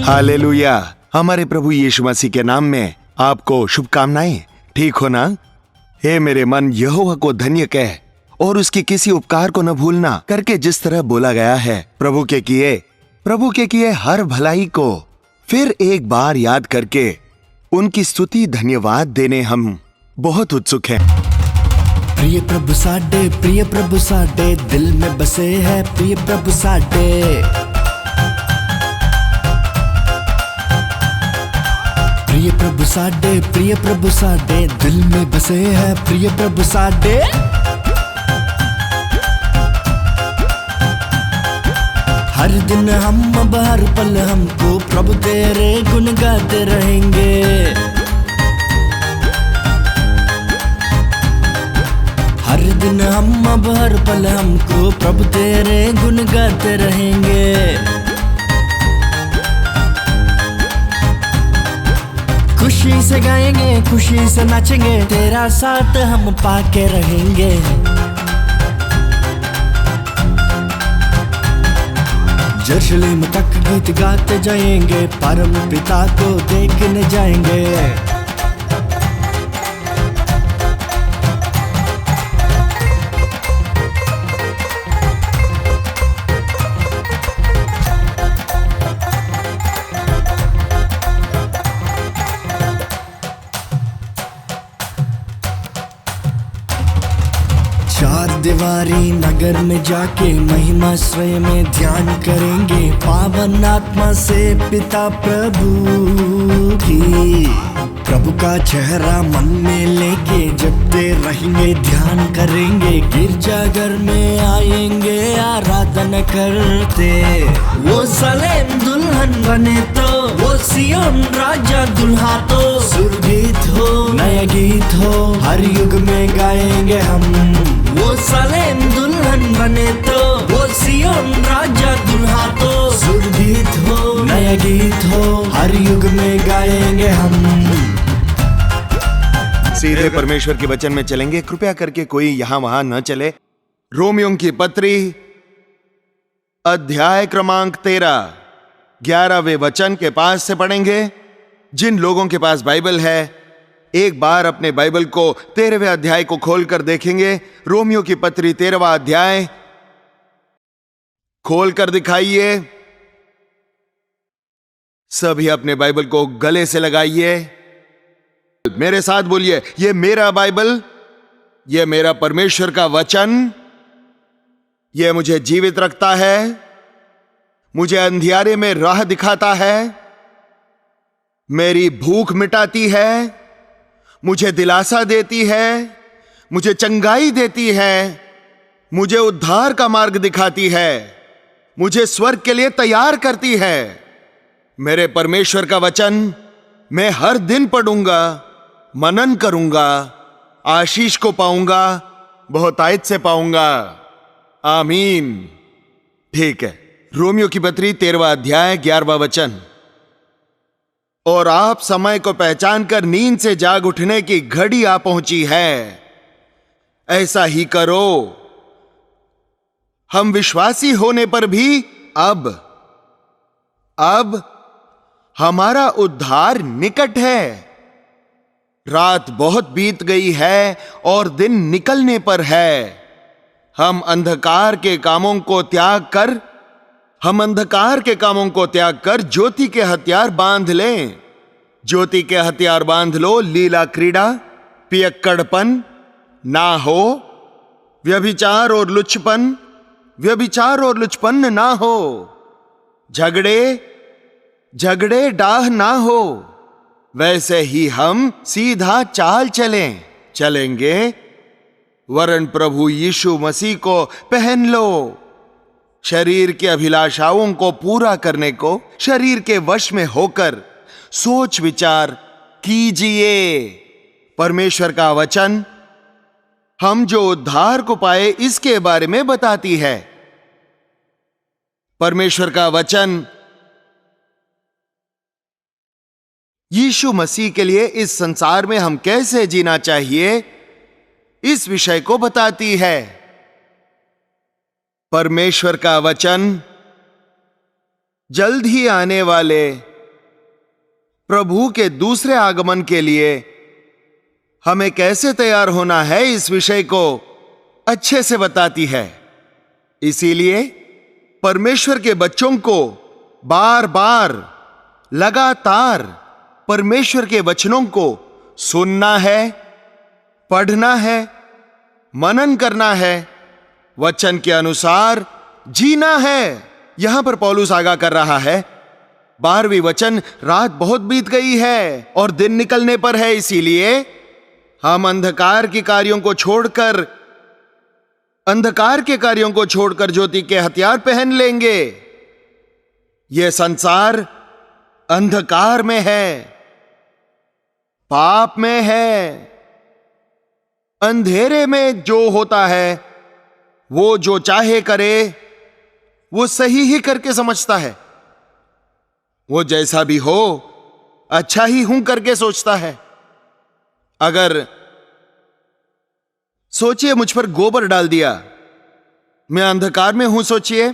Hallelujah. हमारे प्रभु यीशु मसीह के नाम में आपको शुभकामनाएं। ठीक हो ना? हे मेरे मन, यहोवा को धन्य कह और उसकी किसी उपकार को न भूलना, करके जिस तरह बोला गया है प्रभु के किए हर भलाई को फिर एक बार याद करके उनकी स्तुति धन्यवाद देने हम बहुत उत्सुक हैं। प्रिय प्रभु साडे दिल में बसे है प्रिय प्रभु साडे। प्रिय प्रभु साडे दिल में बसे है प्रिय प्रभु साडे। हर दिन हम अब हर पल हमको प्रभु तेरे गुण गाते रहेंगे। हर दिन हम अब हर पल हमको प्रभु तेरे गुण गाते रहेंगे। खुशी से गाएंगे, खुशी से नाचेंगे, तेरा साथ हम पाके रहेंगे। यरूशलेम तक गीत गाते जाएंगे, परम पिता को देखने जाएंगे। चार दीवारी नगर में जाके महिमा स्वयं में ध्यान करेंगे। पावन आत्मा से पिता प्रभु की, प्रभु का चेहरा मन में लेके जपते रहेंगे, ध्यान करेंगे। गिरजाघर में आएंगे आराधना करते। वो सलेम दुल्हन बने तो वो सियोन राजा दुल्हा तो। सुरगीत हो नया गीत हो हर युग में गाएंगे हम। वो सलेम दुल्हन बने तो वो सियोन राजा दुल्हा तो। सुरगीत हो नया गीत हो हर युग में गाएंगे हम। सीधे परमेश्वर के वचन में चलेंगे। कृपया करके कोई यहां वहां न चले। रोमियों की पत्री अध्याय क्रमांक 13 11वें वचन के पास से पढ़ेंगे। जिन लोगों के पास बाइबल है एक बार अपने बाइबल को 13वें अध्याय को खोलकर देखेंगे। रोमियों की पत्री 13वां अध्याय खोलकर दिखाइए। सभी अपने बाइबल को गले से लगाइए। मेरे साथ बोलिए, ये मेरा बाइबल, ये मेरा परमेश्वर का वचन, ये मुझे जीवित रखता है, मुझे अंधियारे में राह दिखाता है, मेरी भूख मिटाती है, मुझे दिलासा देती है, मुझे चंगाई देती है, मुझे उद्धार का मार्ग दिखाती है, मुझे स्वर्ग के लिए तैयार करती है। मेरे परमेश्वर का वचन मैं हर दिन पढ़ूंगा, मनन करूंगा, आशीष को पाऊंगा, बहुतायत से पाऊंगा। आमीन। ठीक है। रोमियो की पत्री 13वां अध्याय 11वां वचन। और आप समय को पहचान कर नींद से जाग उठने की घड़ी आ पहुंची है। ऐसा ही करो। हम विश्वासी होने पर भी अब हमारा उद्धार निकट है। रात बहुत बीत गई है और दिन निकलने पर है। हम अंधकार के कामों को त्याग कर ज्योति के हथियार बांध लें। ज्योति के हथियार बांध लो। लीला क्रीड़ा, पियक्कड़पन ना हो, व्यभिचार और लुचपन ना हो, झगड़े डाह ना हो। वैसे ही हम सीधा चाल चलेंगे। वरन प्रभु यीशु मसीह को पहन लो। शरीर की अभिलाषाओं को पूरा करने को शरीर के वश में होकर सोच विचार कीजिए। परमेश्वर का वचन हम जो उद्धार को पाए इसके बारे में बताती है। परमेश्वर का वचन यीशु मसीह के लिए इस संसार में हम कैसे जीना चाहिए इस विषय को बताती है। परमेश्वर का वचन जल्द ही आने वाले प्रभु के दूसरे आगमन के लिए हमें कैसे तैयार होना है, इस विषय को अच्छे से बताती है। इसीलिए परमेश्वर के बच्चों को बार बार लगातार परमेश्वर के वचनों को सुनना है, पढ़ना है, मनन करना है, वचन के अनुसार जीना है। यहां पर पौलुस आगाह कर रहा है, 12वीं वचन, रात बहुत बीत गई है और दिन निकलने पर है, इसीलिए हम अंधकार के कार्यों को छोड़कर ज्योति के हथियार पहन लेंगे। यह संसार अंधकार में है, पाप में है। अंधेरे में जो होता है वो जो चाहे करे, वो सही ही करके समझता है। वो जैसा भी हो अच्छा ही हूं करके सोचता है। अगर सोचिए मुझ पर गोबर डाल दिया, मैं अंधकार में हूं। सोचिए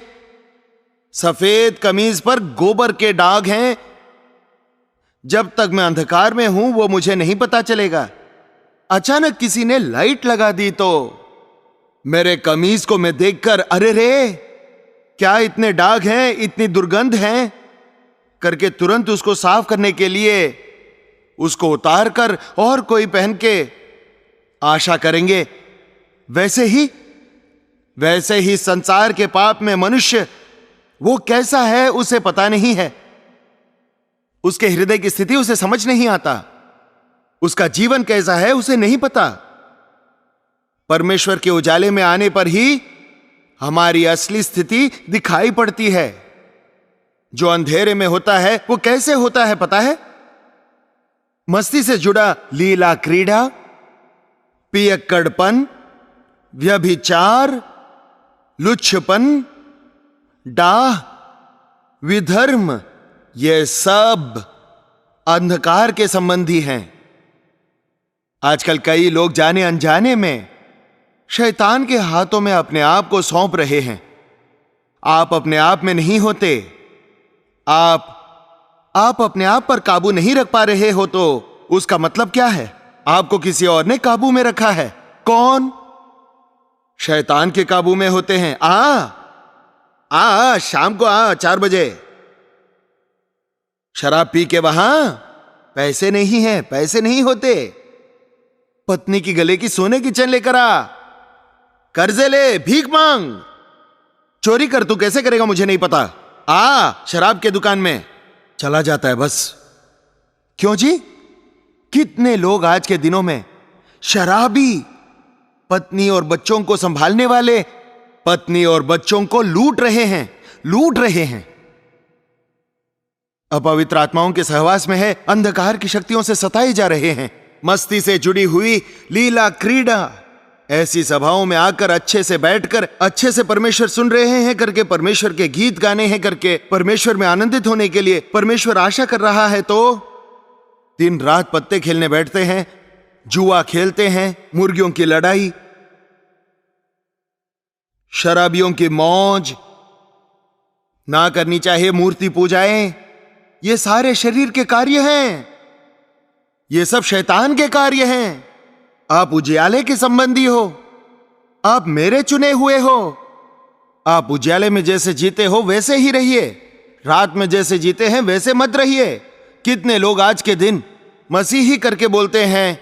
सफेद कमीज पर गोबर के दाग हैं। जब तक मैं अंधकार में हूं वो मुझे नहीं पता चलेगा। अचानक किसी ने लाइट लगा दी तो मेरे कमीज को मैं देखकर, अरे रे क्या इतने दाग हैं, इतनी दुर्गंध है करके तुरंत उसको साफ करने के लिए उसको उतार कर और कोई पहन के आशा करेंगे। वैसे ही संसार के पाप में मनुष्य वो कैसा है उसे पता नहीं है। उसके हृदय की स्थिति उसे समझ नहीं आता। उसका जीवन कैसा है उसे नहीं पता। परमेश्वर के उजाले में आने पर ही हमारी असली स्थिति दिखाई पड़ती है। जो अंधेरे में होता है वो कैसे होता है पता है? मस्ती से जुड़ा लीला क्रीड़ा, पियक्कड़पन, व्यभिचार, लुच्छपन, डाह, विधर्म, ये सब अंधकार के संबंधी हैं। आजकल कई लोग जाने अनजाने में शैतान के हाथों में अपने आप को सौंप रहे हैं। आप अपने आप में नहीं होते। आप अपने आप पर काबू नहीं रख पा रहे हो तो उसका मतलब क्या है? आपको किसी और ने काबू में रखा है। कौन? शैतान के काबू में होते हैं। शाम को 4 बजे शराब पी के वहां पैसे नहीं है, पैसे नहीं होते। पत्नी की गले की सोने की चेन लेकर आ, कर्जे ले, भीख मांग, चोरी कर। तू कैसे करेगा मुझे नहीं पता। शराब के दुकान में चला जाता है बस। क्यों जी? कितने लोग आज के दिनों में शराबी, पत्नी और बच्चों को संभालने वाले, पत्नी और बच्चों को लूट रहे हैं। अपवित्र आत्माओं के सहवास में है, अंधकार की शक्तियों से सताए जा रहे हैं। मस्ती से जुड़ी हुई लीला क्रीड़ा, ऐसी सभाओं में आकर अच्छे से बैठकर अच्छे से परमेश्वर सुन रहे हैं करके, परमेश्वर के गीत गाने हैं करके, परमेश्वर में आनंदित होने के लिए परमेश्वर आशा कर रहा है, तो दिन रात पत्ते खेलने बैठते हैं, जुआ खेलते हैं, मुर्गियों की लड़ाई, शराबियों की मौज, ना करनी चाहिए मूर्ति पूजाएं। ये सारे शरीर के कार्य हैं। ये सब शैतान के कार्य हैं। आप उजियाले के संबंधी हो, आप मेरे चुने हुए हो। आप उजियाले में जैसे जीते हो वैसे ही रहिए, रात में जैसे जीते हैं वैसे मत रहिए। कितने लोग आज के दिन मसीही करके बोलते हैं,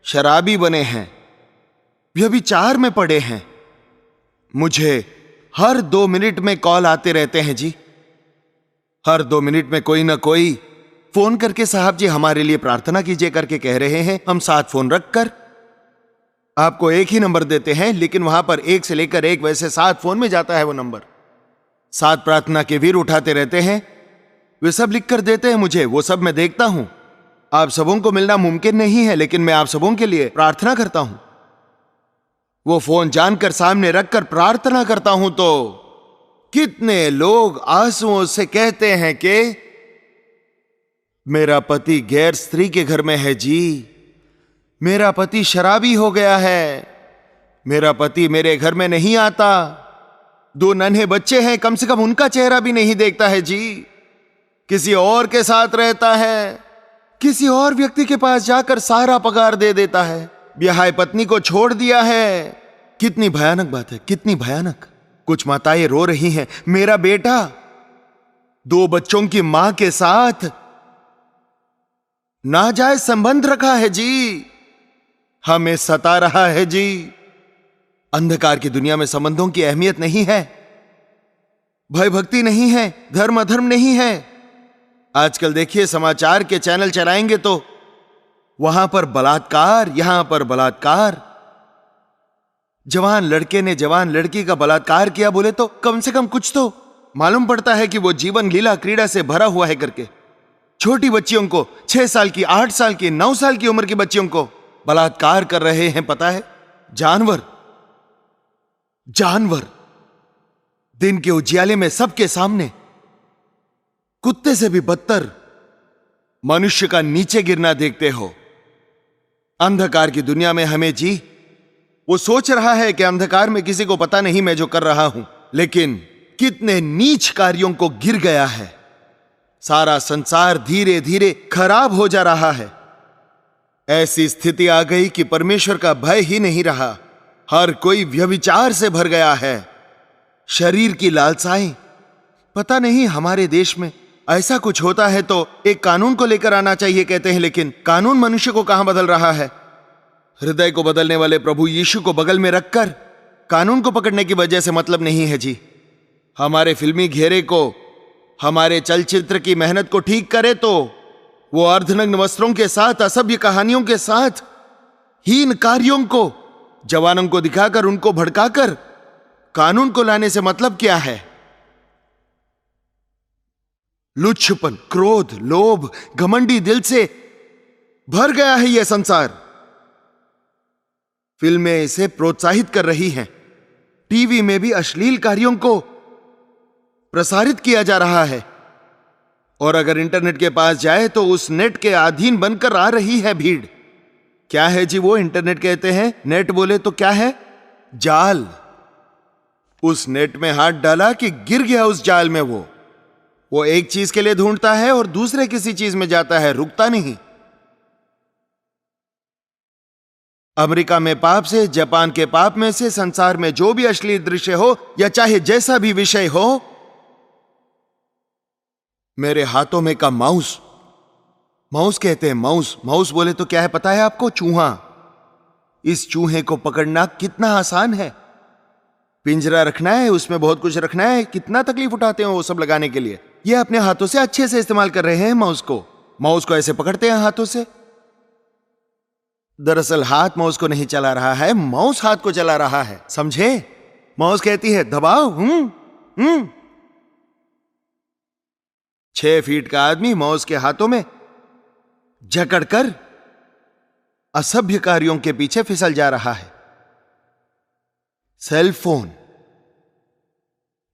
शराबी बने हैं, व्यभिचार में पड़े हैं। मुझे हर 2 मिनट में कॉल आते रहते हैं जी। हर 2 मिनट में कोई ना कोई फोन करके, साहब जी हमारे लिए प्रार्थना कीजिए करके कह रहे हैं। हम 7 फोन रखकर आपको एक ही नंबर देते हैं, लेकिन वहां पर 1 से लेकर 1 वैसे 7 फोन में जाता है वो नंबर। 7 प्रार्थना के वीर उठाते रहते हैं। वे सब लिख कर देते हैं मुझे, वो सब मैं देखता हूं। आप सबों को मिलना मुमकिन नहीं है, लेकिन मैं आप सबों के लिए प्रार्थना करता हूं। वो फोन जानकर सामने रखकर प्रार्थना करता हूं तो कितने लोग आंसुओं से कहते हैं कि मेरा पति गैर स्त्री के घर में है जी, मेरा पति शराबी हो गया है, मेरा पति मेरे घर में नहीं आता, 2 नन्हे बच्चे हैं, कम से कम उनका चेहरा भी नहीं देखता है जी, किसी और के साथ रहता है। किसी और व्यक्ति के पास जाकर सारा पगार दे देता है, ब्याह पत्नी को छोड़ दिया है। कितनी भयानक बात है, कितनी भयानक। कुछ माताएं रो रही हैं, मेरा बेटा 2 बच्चों की मां के साथ नाजायज संबंध रखा है जी, हमें सता रहा है जी। अंधकार की दुनिया में संबंधों की अहमियत नहीं है, भय भक्ति नहीं है, धर्म अधर्म नहीं है। आजकल देखिए समाचार के चैनल चलाएंगे तो वहां पर बलात्कार, यहां पर बलात्कार। जवान लड़के ने जवान लड़की का बलात्कार किया बोले तो कम से कम कुछ तो मालूम पड़ता है कि वो जीवन लीला क्रीड़ा से भरा हुआ है करके। छोटी बच्चियों को 6 साल की, 8 साल की, 9 साल की उम्र की बच्चियों को बलात्कार कर रहे हैं, पता है। जानवर जानवर दिन के उजियाले में सबके सामने कुत्ते से भी बदतर मनुष्य का नीचे गिरना देखते हो। अंधकार की दुनिया में हमें जी, वो सोच रहा है कि अंधकार में किसी को पता नहीं मैं जो कर रहा हूं, लेकिन कितने नीच कार्यों को गिर गया है। सारा संसार धीरे धीरे खराब हो जा रहा है। ऐसी स्थिति आ गई कि परमेश्वर का भय ही नहीं रहा। हर कोई व्यभिचार से भर गया है, शरीर की लालसाएं। पता नहीं हमारे देश में ऐसा कुछ होता है तो एक कानून को लेकर आना चाहिए कहते हैं, लेकिन कानून मनुष्य को कहां बदल रहा है। हृदय को बदलने वाले प्रभु यीशु को बगल में रखकर कानून को पकड़ने की वजह से मतलब नहीं है जी। हमारे फिल्मी घेरे को, हमारे चलचित्र की मेहनत को ठीक करे तो वो अर्धनग्न वस्त्रों के साथ, असभ्य कहानियों के साथ, हीन कार्यों को जवानों को दिखाकर, उनको भड़काकर कानून को लाने से मतलब क्या है। लुच्छपन, क्रोध, लोभ, घमंडी दिल से भर गया है यह संसार। फिल्में इसे प्रोत्साहित कर रही हैं, टीवी में भी अश्लील कार्यों को प्रसारित किया जा रहा है, और अगर इंटरनेट के पास जाए तो उस नेट के अधीन बनकर आ रही है भीड़। क्या है जी वो इंटरनेट कहते हैं, नेट बोले तो क्या है, जाल। उस नेट में हाथ डाला कि गिर गया उस जाल में। वो एक चीज के लिए ढूंढता है और दूसरे किसी चीज में जाता है, रुकता नहीं। अमेरिका में पाप से, जापान के पाप में से, संसार में जो भी अश्लील दृश्य हो या चाहे जैसा भी विषय हो, मेरे हाथों में का माउस, माउस कहते हैं, माउस। माउस बोले तो क्या है पता है आपको, चूहा। इस चूहे को पकड़ना कितना आसान है। पिंजरा रखना है, उसमें बहुत कुछ रखना है, कितना तकलीफ उठाते हैं वो सब लगाने के लिए। ये अपने हाथों से अच्छे से इस्तेमाल कर रहे हैं माउस को। माउस को ऐसे पकड़ते हैं हाथों से। दरअसल हाथ माउस को नहीं चला रहा है, माउस हाथ को चला रहा है, समझे। माउस कहती है दबाओ। 6 फीट का आदमी माउस के हाथों में जकड़कर असभ्य कार्यों के पीछे फिसल जा रहा है। सेल फोन,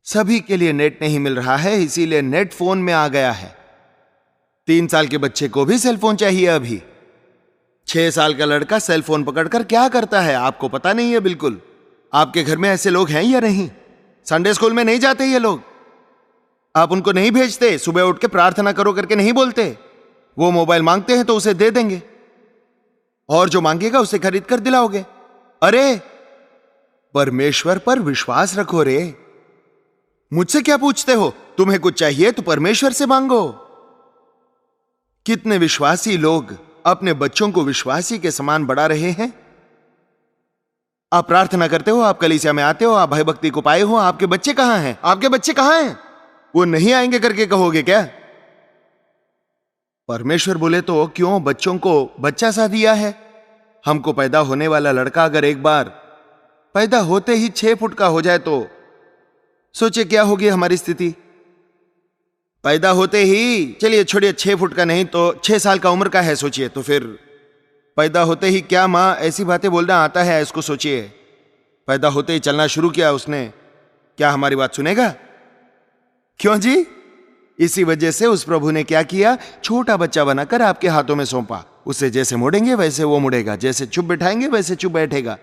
सभी के लिए नेट नहीं मिल रहा है, इसीलिए नेट फोन में आ गया है। 3 साल के बच्चे को भी सेल फोन चाहिए अभी। 6 साल का लड़का सेल फोन पकड़कर क्या करता है आपको पता नहीं है बिल्कुल। आपके घर में ऐसे लोग हैं या नहीं? संडे स्कूल में नहीं जाते ये लोग? आप उनको नहीं भेजते? सुबह उठ के प्रार्थना करो करके नहीं बोलते? वो मोबाइल मांगते हैं तो उसे दे देंगे, और जो मांगेगा उसे खरीद कर दिलाओगे। अरे परमेश्वर पर विश्वास रखो रे। मुझसे क्या पूछते हो? तुम्हें कुछ चाहिए तो परमेश्वर से मांगो। कितने विश्वासी लोग अपने बच्चों को विश्वासी के समान बढ़ा रहे हैं। आप प्रार्थना करते हो, आप कलीसिया में आते हो, आप भय भक्ति को पाए हो, आपके बच्चे कहां हैं? आपके बच्चे कहां हैं? वो नहीं आएंगे करके कहोगे क्या? परमेश्वर बोले तो क्यों बच्चों को बच्चा सा दिया है। हमको पैदा होने वाला लड़का अगर एक बार पैदा होते ही 6 फुट का हो जाए तो सोचे क्या होगी हमारी स्थिति। पैदा होते ही, चलिए छोड़िए 6 फुट का नहीं तो 6 साल का उम्र का है, सोचिए तो फिर पैदा होते ही क्या मां ऐसी बातें बोलना आता है इसको सोचिए। पैदा होते ही चलना शुरू किया उसने, क्या हमारी बात सुनेगा? क्यों जी? इसी वजह से उस प्रभु ने क्या किया, छोटा बच्चा बनाकर आपके हाथों में सौंपा। उसे जैसे मोड़ेंगे वैसे वो मुड़ेगा, जैसे चुप बैठाएंगे वैसे चुप बैठेगा।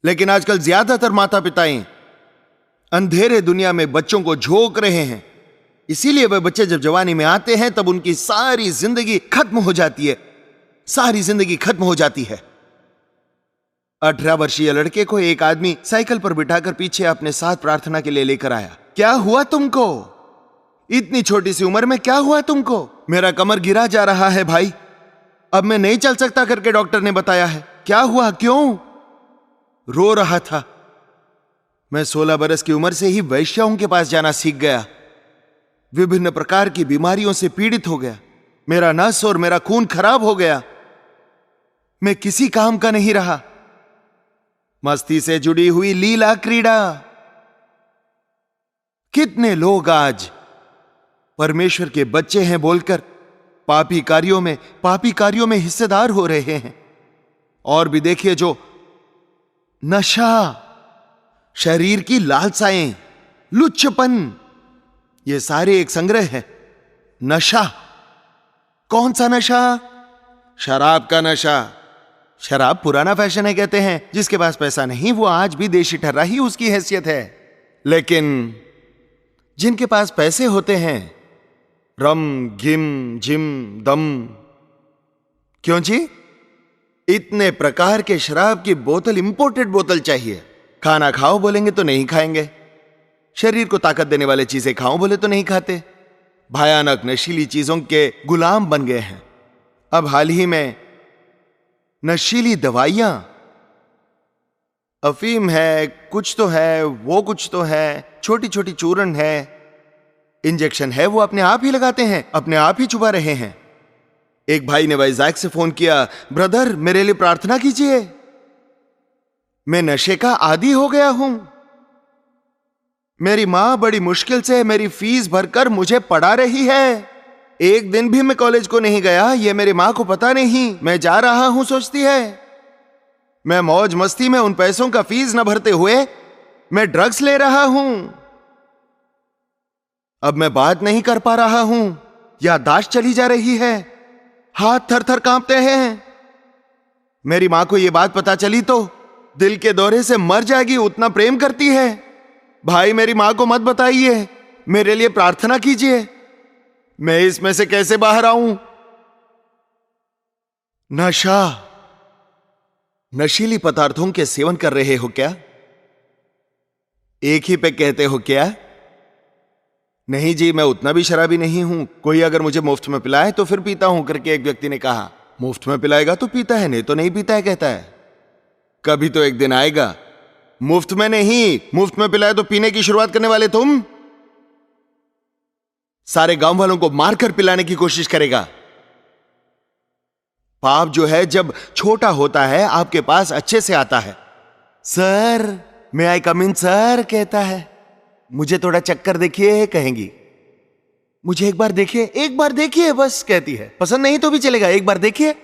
लेकिन आजकल ज्यादातर माता पिताएं अंधेरे दुनिया में बच्चों को झोंक रहे हैं। इसीलिए वे बच्चे जब जवानी में आते हैं तब उनकी सारी जिंदगी खत्म हो जाती है, सारी जिंदगी खत्म हो जाती है। 18 वर्षीय लड़के को एक आदमी साइकिल पर बिठाकर पीछे अपने साथ प्रार्थना के लिए लेकर आया। क्या हुआ तुमको? इतनी छोटी सी उम्र में क्या हुआ तुमको? मेरा कमर गिरा जा रहा है भाई, अब मैं नहीं चल सकता करके डॉक्टर ने बताया है। क्या हुआ, क्यों? रो रहा था। मैं 16 बरस की उम्र से ही वैश्याओं के पास जाना सीख गया, विभिन्न प्रकार की बीमारियों से पीड़ित हो गया, मेरा नस और मेरा खून खराब हो गया, मैं किसी काम का नहीं रहा। मस्ती से जुड़ी हुई लीला क्रीड़ा। कितने लोग आज परमेश्वर के बच्चे हैं बोलकर पापी कार्यों में हिस्सेदार हो रहे हैं। और भी देखिए, जो नशा, शरीर की लालसाएं, लुच्चपन, ये सारे एक संग्रह है। नशा, कौन सा नशा? शराब का नशा। शराब पुराना फैशन है कहते हैं, जिसके पास पैसा नहीं वो आज भी देशी ठर्रा ही उसकी हैसियत है। लेकिन जिनके पास पैसे होते हैं, रम, गिम, जिम, दम, क्यों जी? इतने प्रकार के शराब की बोतल, इंपोर्टेड बोतल चाहिए। खाना खाओ बोलेंगे तो नहीं खाएंगे, शरीर को ताकत देने वाले चीजें खाओ बोले तो नहीं खाते। भयानक नशीली चीजों के गुलाम बन गए हैं। अब हाल ही में नशीली दवाइयां, अफीम है, कुछ तो है, वो कुछ तो है, छोटी छोटी चूर्ण है, इंजेक्शन है, वो अपने आप ही लगाते हैं, अपने आप ही चुबा रहे हैं। एक भाई ने वाइजैक से फोन किया, ब्रदर मेरे लिए प्रार्थना कीजिए, मैं नशे का आदी हो गया हूं। मेरी मां बड़ी मुश्किल से मेरी फीस भरकर मुझे पढ़ा रही है। एक दिन भी मैं कॉलेज को नहीं गया, ये मेरी मां को पता नहीं, मैं जा रहा हूं सोचती है। मैं मौज मस्ती में उन पैसों का फीस न भरते हुए मैं ड्रग्स ले रहा हूं। अब मैं बात नहीं कर पा रहा हूं, याददाश्त चली जा रही है, हाथ थर थर कांपते हैं। मेरी मां को यह बात पता चली तो दिल के दौरे से मर जाएगी, उतना प्रेम करती है। भाई मेरी मां को मत बताइए, मेरे लिए प्रार्थना कीजिए, मैं इसमें से कैसे बाहर आऊं। नशा, नशीली पदार्थों के सेवन कर रहे हो क्या? एक ही पे कहते हो क्या? नहीं जी, मैं उतना भी शराबी नहीं हूं, कोई अगर मुझे मुफ्त में पिलाए तो फिर पीता हूं करके एक व्यक्ति ने कहा। मुफ्त में पिलाएगा तो पीता है, नहीं तो नहीं पीता है कहता है। कभी तो एक दिन आएगा, मुफ्त में नहीं, मुफ्त में पिलाए तो पीने की शुरुआत करने वाले तुम सारे गांव वालों को मारकर पिलाने की कोशिश करेगा। पाप जो है जब छोटा होता है आपके पास अच्छे से आता है। सर मे आई कम इन सर कहता है, मुझे थोड़ा चक्कर देखिए कहेंगी, मुझे एक बार देखिए बस कहती है। पसंद नहीं तो भी चलेगा, एक बार देखिए,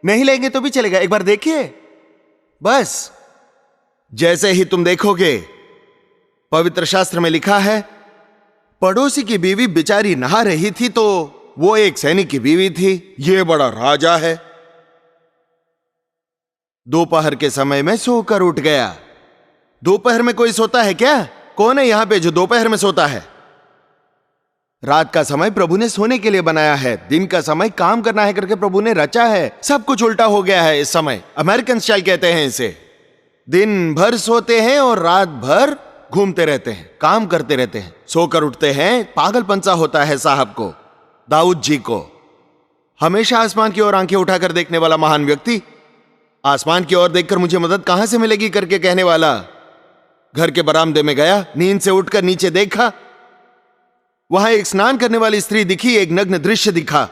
नहीं लेंगे तो भी चलेगा, एक बार देखिए बस। जैसे ही तुम देखोगे, पवित्र शास्त्र में लिखा है, पड़ोसी की बीवी बेचारी नहा रही थी तो वो एक सैनिक की बीवी थी, ये बड़ा राजा है। दोपहर के समय में सोकर उठ गया। दोपहर में कोई सोता है क्या? कौन है यहां पे जो दोपहर में सोता है? रात का समय प्रभु ने सोने के लिए बनाया है, दिन का समय काम करना है करके प्रभु ने रचा है। सब कुछ उल्टा हो गया है इस समय, अमेरिकन स्टाइल कहते हैं इसे। दिन भर सोते हैं और रात भर घूमते रहते हैं, काम करते रहते हैं, सोकर उठते हैं। पागलपंसा होता है साहब को, दाऊद जी को। हमेशा आसमान की ओर आंखें उठाकर देखने वाला महान व्यक्ति, आसमान की ओर देखकर मुझे मदद कहां से मिलेगी करके कहने वाला, घर के बरामदे में गया, नींद से उठकर नीचे देखा, वहां एक स्नान करने वाली स्त्री दिखी, एक नग्न दृश्य दिखा।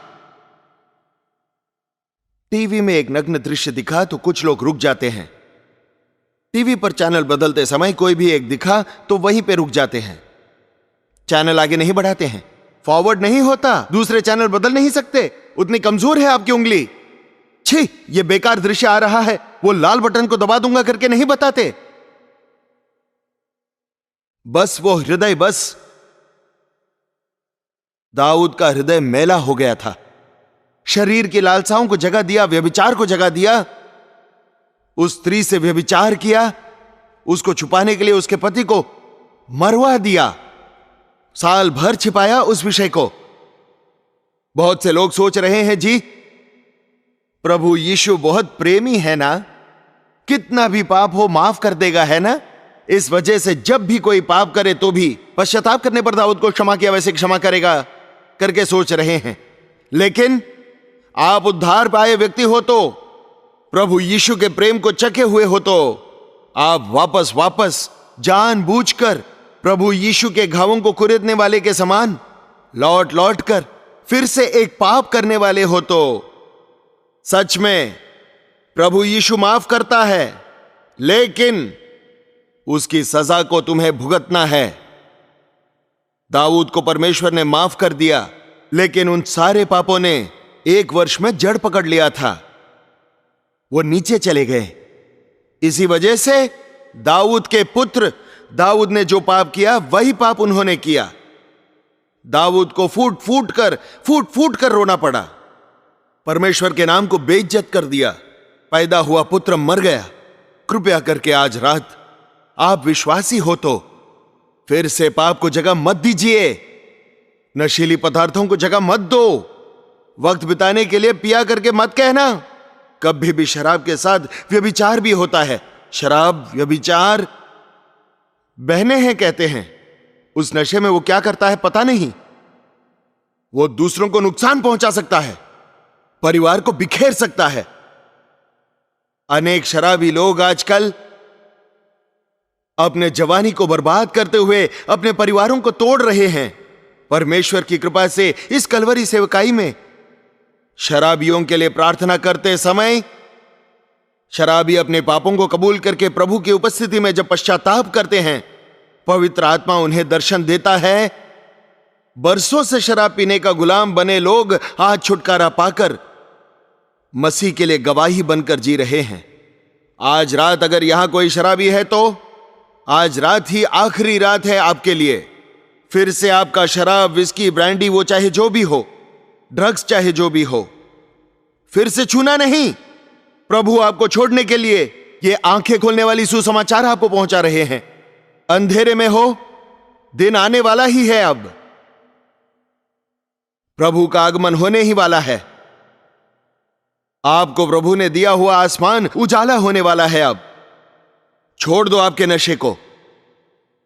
टीवी में एक नग्न दृश्य दिखा तो कुछ लोग रुक जाते हैं। टीवी पर चैनल बदलते समय कोई भी एक दिखा तो वहीं पे रुक जाते हैं, चैनल आगे नहीं बढ़ाते हैं, फॉरवर्ड नहीं होता, दूसरे चैनल बदल नहीं सकते, उतनी कमजोर है आपकी उंगली। छी, ये बेकार दृश्य आ रहा है, वो लाल बटन को दबा दूंगा करके नहीं बताते। बस वो हृदय, बस दाऊद का हृदय मैला हो गया था। शरीर की लालसाओं को जगह दिया, व्यभिचार को जगह दिया, उस स्त्री से व्यभिचार किया, उसको छुपाने के लिए उसके पति को मरवा दिया। साल भर छिपाया उस विषय को। बहुत से लोग सोच रहे हैं जी प्रभु यीशु बहुत प्रेमी है ना, कितना भी पाप हो माफ कर देगा, है ना। इस वजह से जब भी कोई पाप करे तो भी पश्चाताप करने पर दाऊद को क्षमा किया वैसे क्षमा करेगा करके सोच रहे हैं। लेकिन आप उद्धार पाए व्यक्ति हो तो, प्रभु यीशु के प्रेम को चखे हुए हो तो, आप वापस जानबूझकर प्रभु यीशु के घावों को कुरेदने वाले के समान लौट कर फिर से एक पाप करने वाले हो तो सच में प्रभु यीशु माफ करता है, लेकिन उसकी सजा को तुम्हें भुगतना है। दाऊद को परमेश्वर ने माफ कर दिया, लेकिन उन सारे पापों ने 1 वर्ष में जड़ पकड़ लिया था, वो नीचे चले गए। इसी वजह से दाऊद के पुत्र दाऊद ने जो पाप किया वही पाप उन्होंने किया। दाऊद को फूट फूट कर रोना पड़ा, परमेश्वर के नाम को बेइज्जत कर दिया, पैदा हुआ पुत्र मर गया। कृपया करके आज रात आप विश्वासी हो तो फिर से पाप को जगह मत दीजिए, नशीली पदार्थों को जगह मत दो, वक्त बिताने के लिए पिया करके मत कहना। कभी भी शराब के साथ व्यभिचार भी होता है। शराब व्यभिचार बहने हैं कहते हैं। उस नशे में वो क्या करता है पता नहीं, वो दूसरों को नुकसान पहुंचा सकता है, परिवार को बिखेर सकता है। अनेक शराबी लोग आजकल अपने जवानी को बर्बाद करते हुए अपने परिवारों को तोड़ रहे हैं। परमेश्वर की कृपा से इस कलवरी सेवकाई में शराबियों के लिए प्रार्थना करते समय शराबी अपने पापों को कबूल करके प्रभु की उपस्थिति में जब पश्चाताप करते हैं, पवित्र आत्मा उन्हें दर्शन देता है। बरसों से शराब पीने का गुलाम बने लोग आज छुटकारा पाकर मसीह के लिए गवाही बनकर जी रहे हैं। आज रात अगर यहां कोई शराबी है तो आज रात ही आखिरी रात है आपके लिए। फिर से आपका शराब, विस्की, ब्रांडी, वो चाहे जो भी हो, ड्रग्स चाहे जो भी हो, फिर से छूना नहीं। प्रभु आपको छोड़ने के लिए ये आंखें खोलने वाली सुसमाचार आपको पहुंचा रहे हैं। अंधेरे में हो, दिन आने वाला ही है। अब प्रभु का आगमन होने ही वाला है। आपको प्रभु ने दिया हुआ आसमान उजाला होने वाला है। अब छोड़ दो आपके नशे को,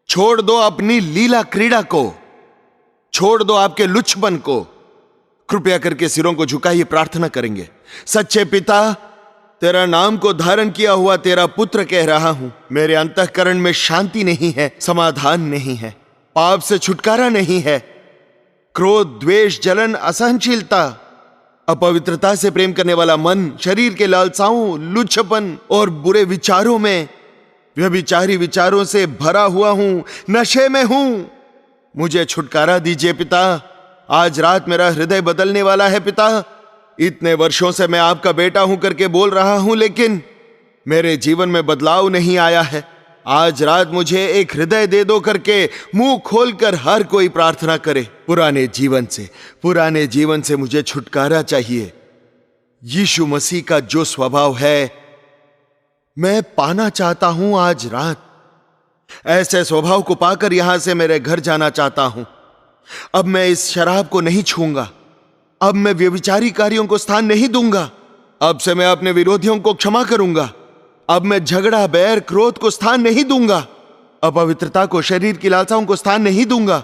छोड़ दो अपनी लीला क्रीड़ा को, छोड़ दो आपके लुच्चपन को। कृपया करके सिरों को झुकाइए, प्रार्थना करेंगे। सच्चे पिता, तेरा नाम को धारण किया हुआ तेरा पुत्र कह रहा हूं, मेरे अंतःकरण में शांति नहीं है, समाधान नहीं है, पाप से छुटकारा नहीं है। क्रोध, द्वेष, जलन, असहनशीलता, अपवित्रता से प्रेम करने वाला मन, शरीर के लालसाओं, लुच्चपन और बुरे विचारों में, व्यभिचारी विचारों से भरा हुआ हूं, नशे में हूं। मुझे छुटकारा दीजिए पिता। आज रात मेरा हृदय बदलने वाला है पिता। इतने वर्षों से मैं आपका बेटा हूं करके बोल रहा हूं, लेकिन मेरे जीवन में बदलाव नहीं आया है। आज रात मुझे एक हृदय दे दो करके मुंह खोलकर हर कोई प्रार्थना करे। पुराने जीवन से मुझे छुटकारा चाहिए। यीशु मसीह का जो स्वभाव है मैं पाना चाहता हूं आज रात। ऐसे स्वभाव को पाकर यहां से मेरे घर जाना चाहता हूं। अब मैं इस शराब को नहीं छूंगा। अब मैं व्यभिचारी कार्यों को स्थान नहीं दूंगा। अब से मैं अपने विरोधियों को क्षमा करूंगा। अब मैं झगड़ा, बैर, क्रोध को स्थान नहीं दूंगा। अपवित्रता को, शरीर की लालसाओं को स्थान नहीं दूंगा।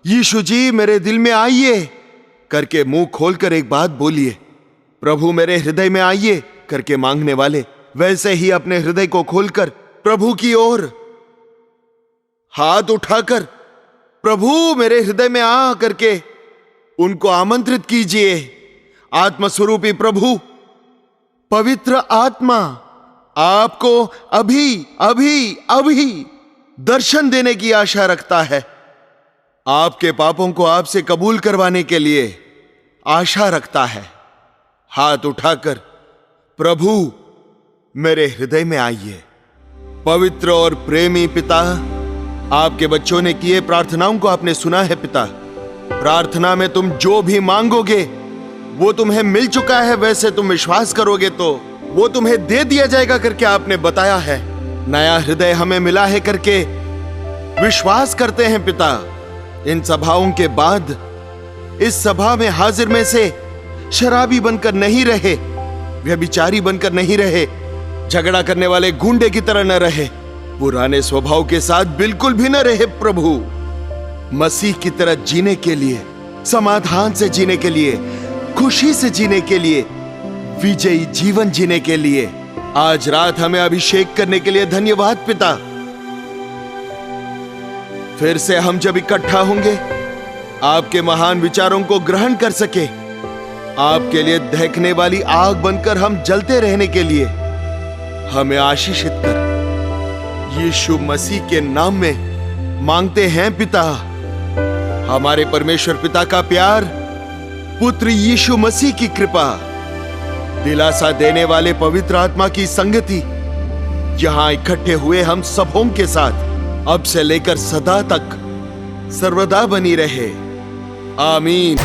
यीशु जी मेरे दिल में आइए करके मुंह खोलकर एक बात बोलिए। प्रभु मेरे हृदय में आइए करके मांगने वाले वैसे ही अपने हृदय को खोलकर प्रभु की ओर हाथ उठाकर प्रभु मेरे हृदय में आ करके उनको आमंत्रित कीजिए। आत्मस्वरूपी प्रभु, पवित्र आत्मा आपको अभी अभी अभी दर्शन देने की आशा रखता है। आपके पापों को आपसे कबूल करवाने के लिए आशा रखता है। हाथ उठाकर प्रभु मेरे हृदय में आइए। पवित्र और प्रेमी पिता, आपके बच्चों ने किए प्रार्थनाओं को आपने सुना है पिता। प्रार्थना में तुम जो भी मांगोगे वो तुम्हें मिल चुका है। वैसे तुम विश्वास करोगे तो वो तुम्हें दे दिया जाएगा करके आपने बताया है। नया हृदय हमें मिला है करके विश्वास करते हैं पिता। इन सभाओं के बाद इस सभा में हाजिर में से शराबी बनकर नहीं रहे, व्यभिचारी बनकर नहीं रहे, झगड़ा करने वाले गुंडे की तरह न रहे, पुराने स्वभाव के साथ बिल्कुल भी न रहे। प्रभु, मसीह की तरह जीने के लिए, समाधान से जीने के लिए, खुशी से जीने के लिए, विजयी जीवन जीने के लिए आज रात हमें अभिषेक करने के लिए धन्यवाद पिता। फिर से हम जब इकट्ठा होंगे आपके महान विचारों को ग्रहण कर सके, आपके लिए दहकने वाली आग बनकर हम जलते रहने के लिए हमें आशीषित कर, यीशु मसीह के नाम में मांगते हैं पिता। हमारे परमेश्वर पिता का प्यार, पुत्र यीशु मसीह की कृपा, दिलासा देने वाले पवित्र आत्मा की संगति यहां इकट्ठे हुए हम सबों के साथ अब से लेकर सदा तक सर्वदा बनी रहे। आमीन।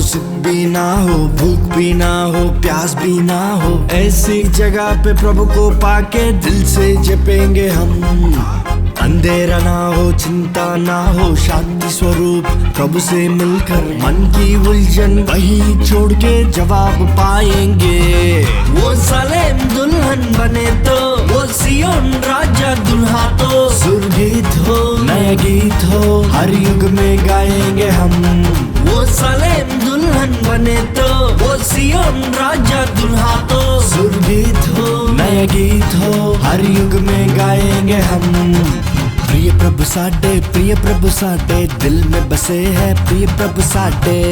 सुख भी ना हो, भूख भी ना हो, प्यास भी ना हो, ऐसी जगह पे प्रभु को पाके दिल से जपेंगे हम। अंधेरा ना हो, चिंता ना हो, शांति स्वरूप प्रभु से मिलकर मन की उलझन वही छोड़ के जवाब पाएंगे। वो सालेम दुल्हन बने तो वो सियोन राजा दुल्हा तो सुरगीत हो, नया गीत हो, हर युग में गाएंगे हम। वो सालेम दुल्हन बने तो वो सियोन राजा दुल्हा तो सुरगीत हो, नया गीत हो, हर युग में गाएंगे हम। प्रिय प्रभु साडे दिल में बसे है प्रिय प्रभु साडे।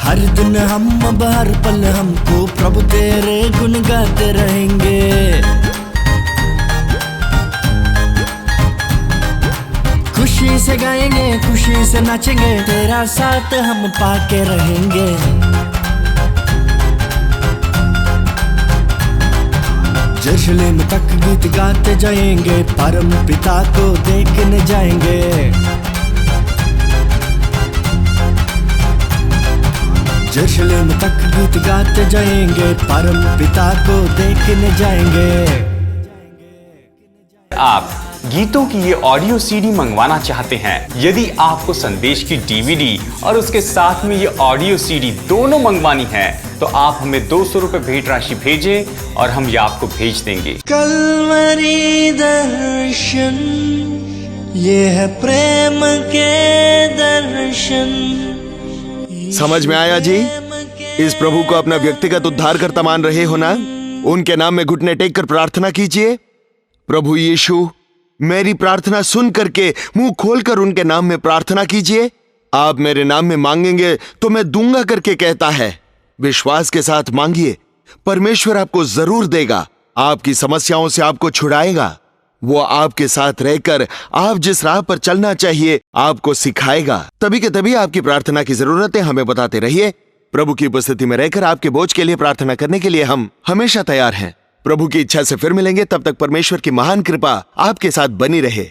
हर दिन हम अब हर पल हमको प्रभु तेरे गुण गाते रहेंगे। खुशी से गाएंगे, खुशी से नाचेंगे, तेरा साथ हम पाके रहेंगे। यरूशलेम तक गीत गाते जाएंगे, परम पिता को देखने जाएंगे। यरूशलेम तक गीत गाते जाएंगे, परम पिता को देखने जाएंगे। आप गीतों की ये ऑडियो सीडी मंगवाना चाहते हैं? यदि आपको संदेश की डीवीडी और उसके साथ में ये ऑडियो सीडी दोनों मंगवानी है तो आप हमें 200 रुपए भेंट राशि भेजें और हम ये आपको भेज देंगे। कलवरी दर्शन, ये है प्रेम के दर्शन। समझ में आया जी? इस प्रभु को अपना व्यक्तिगत उद्धारकर्ता मान रहे हो ना? उनके नाम में घुटने टेक कर प्रार्थना कीजिए। प्रभु यीशु, मेरी प्रार्थना सुन करके मुंह खोलकर उनके नाम में प्रार्थना कीजिए। आप मेरे नाम में मांगेंगे तो मैं दूंगा करके कहता है। विश्वास के साथ मांगिए, परमेश्वर आपको जरूर देगा। आपकी समस्याओं से आपको छुड़ाएगा। वो आपके साथ रहकर आप जिस राह पर चलना चाहिए आपको सिखाएगा। तभी के तभी आपकी प्रार्थना की जरूरतें हमें बताते रहिए। प्रभु की उपस्थिति में रहकर आपके बोझ के लिए प्रार्थना करने के लिए हम हमेशा तैयार हैं। प्रभु की इच्छा से फिर मिलेंगे। तब तक परमेश्वर की महान कृपा आपके साथ बनी रहे।